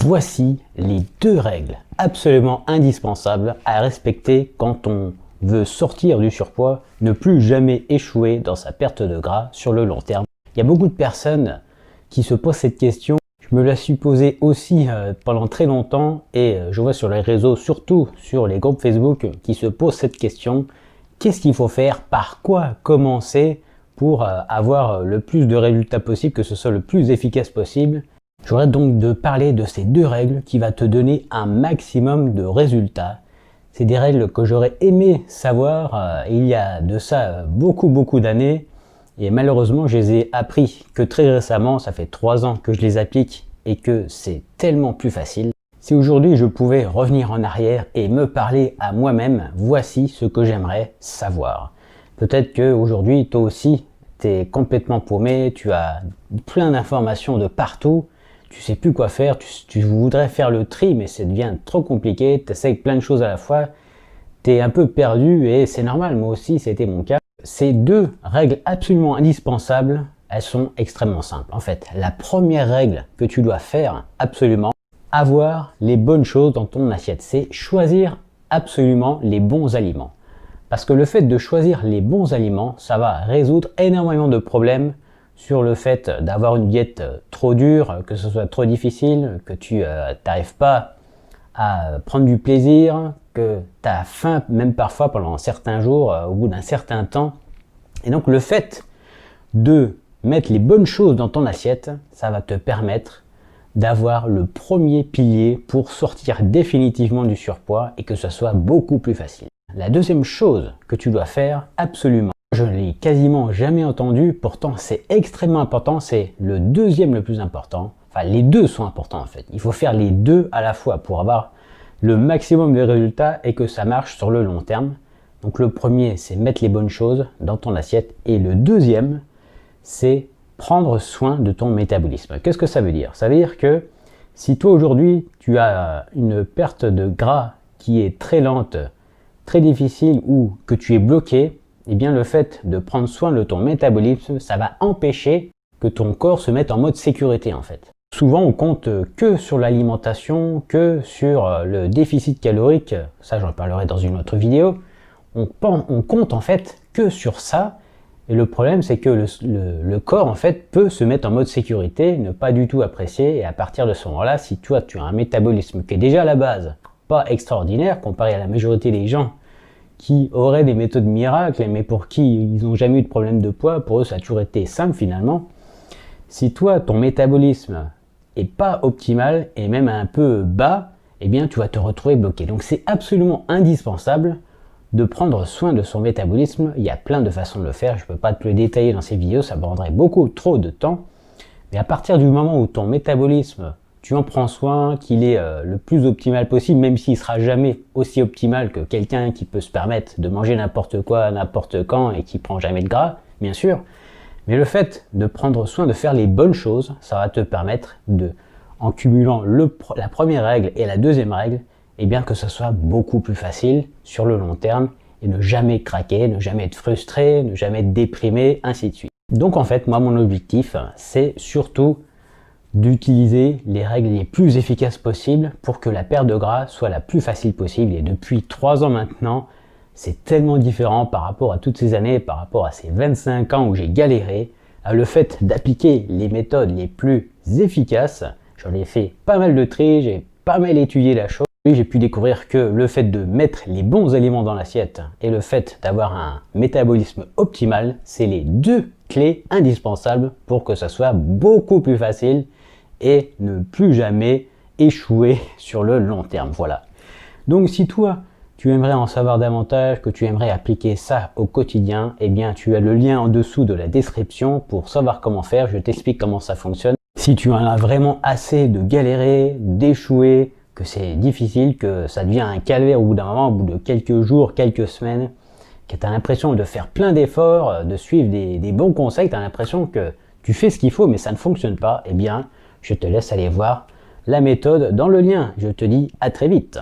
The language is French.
Voici les 2 règles absolument indispensables à respecter quand on veut sortir du surpoids, ne plus jamais échouer dans sa perte de gras sur le long terme. Il y a beaucoup de personnes qui se posent cette question. Je me la suis posée aussi pendant très longtemps et je vois sur les réseaux, surtout sur les groupes Facebook, qui se posent cette question. Qu'est-ce qu'il faut faire? Par quoi commencer pour avoir le plus de résultats possible, que ce soit le plus efficace possible? J'aurais donc de parler de ces 2 règles qui vont te donner un maximum de résultats. C'est des règles que j'aurais aimé savoir il y a de ça beaucoup d'années. Et malheureusement, je les ai appris que très récemment. Ça fait 3 ans que je les applique et que c'est tellement plus facile. Si aujourd'hui je pouvais revenir en arrière et me parler à moi-même, voici ce que j'aimerais savoir. Peut-être qu'aujourd'hui, toi aussi, tu es complètement paumé, tu as plein d'informations de partout. Tu sais plus quoi faire, tu voudrais faire le tri, mais ça devient trop compliqué, tu essaies plein de choses à la fois, tu es un peu perdu et c'est normal, moi aussi c'était mon cas. Ces 2 règles absolument indispensables, elles sont extrêmement simples. En fait, la première règle que tu dois faire absolument, avoir les bonnes choses dans ton assiette, c'est choisir absolument les bons aliments. Parce que le fait de choisir les bons aliments, ça va résoudre énormément de problèmes sur le fait d'avoir une diète trop dure, que ce soit trop difficile, que tu n'arrives pas à prendre du plaisir, que tu as faim même parfois pendant certains jours, au bout d'un certain temps. Et donc le fait de mettre les bonnes choses dans ton assiette, ça va te permettre d'avoir le premier pilier pour sortir définitivement du surpoids et que ce soit beaucoup plus facile. La deuxième chose que tu dois faire absolument, je ne l'ai quasiment jamais entendu, pourtant c'est extrêmement important, c'est le deuxième le plus important. Enfin, les 2 sont importants en fait. Il faut faire les 2 à la fois pour avoir le maximum de résultats et que ça marche sur le long terme. Donc le premier, c'est mettre les bonnes choses dans ton assiette. Et le deuxième, c'est prendre soin de ton métabolisme. Qu'est-ce que ça veut dire? Ça veut dire que si toi aujourd'hui, tu as une perte de gras qui est très lente, très difficile ou que tu es bloqué, eh bien le fait de prendre soin de ton métabolisme, ça va empêcher que ton corps se mette en mode sécurité en fait. Souvent on compte que sur l'alimentation, que sur le déficit calorique, ça j'en parlerai dans une autre vidéo. On compte en fait que sur ça et le problème c'est que le corps en fait peut se mettre en mode sécurité, ne pas du tout apprécier et à partir de ce moment-là, si toi tu as un métabolisme qui est déjà à la base pas extraordinaire comparé à la majorité des gens qui auraient des méthodes miracles, mais pour qui ils n'ont jamais eu de problème de poids, pour eux ça a toujours été simple finalement. Si toi, ton métabolisme est pas optimal et même un peu bas, eh bien tu vas te retrouver bloqué. Donc c'est absolument indispensable de prendre soin de son métabolisme. Il y a plein de façons de le faire, je ne peux pas te le détailler dans ces vidéos, ça prendrait beaucoup trop de temps. Mais à partir du moment où ton métabolisme, tu en prends soin, qu'il est le plus optimal possible, même s'il sera jamais aussi optimal que quelqu'un qui peut se permettre de manger n'importe quoi, n'importe quand et qui prend jamais de gras, bien sûr. Mais le fait de prendre soin de faire les bonnes choses, ça va te permettre de, en cumulant la première règle et la deuxième règle, eh bien que ce soit beaucoup plus facile sur le long terme et ne jamais craquer, ne jamais être frustré, ne jamais être déprimé, ainsi de suite. Donc en fait, moi mon objectif, c'est surtout d'utiliser les règles les plus efficaces possibles pour que la perte de gras soit la plus facile possible. Et depuis 3 ans maintenant, c'est tellement différent par rapport à toutes ces années, par rapport à ces 25 ans où j'ai galéré. Le fait d'appliquer les méthodes les plus efficaces, j'en ai fait pas mal de tri, j'ai pas mal étudié la chose. Et j'ai pu découvrir que le fait de mettre les bons aliments dans l'assiette et le fait d'avoir un métabolisme optimal, c'est les 2 clés indispensables pour que ça soit beaucoup plus facile et ne plus jamais échouer sur le long terme. Voilà. Donc si toi, tu aimerais en savoir davantage, que tu aimerais appliquer ça au quotidien, eh bien tu as le lien en dessous de la description pour savoir comment faire. Je t'explique comment ça fonctionne. Si tu en as vraiment assez de galérer, d'échouer, que c'est difficile, que ça devient un calvaire au bout d'un moment, au bout de quelques jours, quelques semaines, que tu as l'impression de faire plein d'efforts, de suivre des bons conseils, tu as l'impression que tu fais ce qu'il faut mais ça ne fonctionne pas, eh bien je te laisse aller voir la méthode dans le lien. Je te dis à très vite.